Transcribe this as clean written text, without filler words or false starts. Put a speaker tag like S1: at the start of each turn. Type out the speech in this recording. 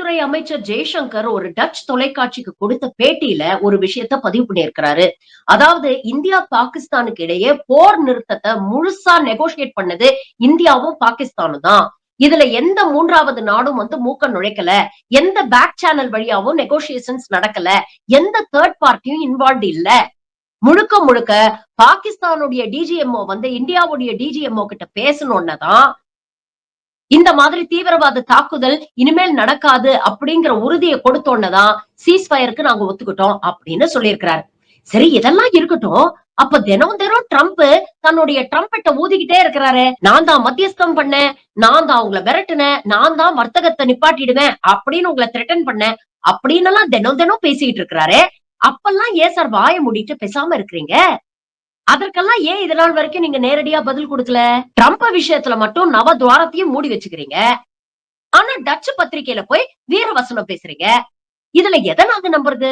S1: வெளியுறவுத்துறை அமைச்சர் ஜெய்சங்கர் ஒரு டச் தொலைக்காட்சிக்கு கொடுத்த பேட்டியில ஒரு விஷயத்த பதிவு பண்ணியிருக்கிறாரு. அதாவது இந்தியா பாகிஸ்தானுக்கு இடையே போர் நிறுத்தத்தை முழுசா நெகோசியேட் பண்ணது இந்தியாவும் பாகிஸ்தானும் தான். இதுல எந்த மூன்றாவது நாடும் மூக்க நுழைக்கல, எந்த பேக் சேனல் வழியாவும் நெகோசியேஷன்ஸ் நடக்கல, எந்த தேர்ட் பார்ட்டியும் இன்வால்வ் இல்ல. முழுக்க முழுக்க பாகிஸ்தானுடைய டிஜிஎம்ஓ இந்தியாவுடைய டிஜிஎம்ஓ கிட்ட பேசணும்னதான் இந்த மாதிரி தீவிரவாத தாக்குதல் இனிமேல் நடக்காது அப்படிங்கிற உறுதியை கொடுத்தோன்னதான் சீஸ்ஃபயருக்கு நாங்க ஒத்துக்கிட்டோம் அப்படின்னு சொல்லியிருக்கிறாரு. சரி, இதெல்லாம் இருக்கட்டும். அப்ப தினம் தினம் ட்ரம்ப் தன்னுடைய ட்ரம்பெட்ட ஊதிக்கிட்டே இருக்கிறாரு. நான் தான் மத்தியஸ்தம் பண்ணேன், நான் தான் உங்களை விரட்டுனேன், நான் தான் வர்த்தகத்தை நிப்பாட்டிடுவேன் அப்படின்னு உங்களை த்ரெட்டன் பண்ணேன் அப்படின்னு எல்லாம் தினம் தினம் பேசிட்டு இருக்கிறாரு. அப்பெல்லாம் ஏன் சார் வாய மூடிட்டு பேசாம இருக்கிறீங்க? அதற்கெல்லாம் ஏன் இது நாள் வரைக்கும் நீங்க நேரடியா பதில் கொடுக்கல? ட்ரம்ப் விஷயத்துல மட்டும் நவ துவாரத்தையும் மூடி வச்சுக்கிறீங்க. ஆனா டச்சு பத்திரிகையில போய் வீரவசனம் பேசுறீங்க. இதுல எதை நாங்க நம்புறது?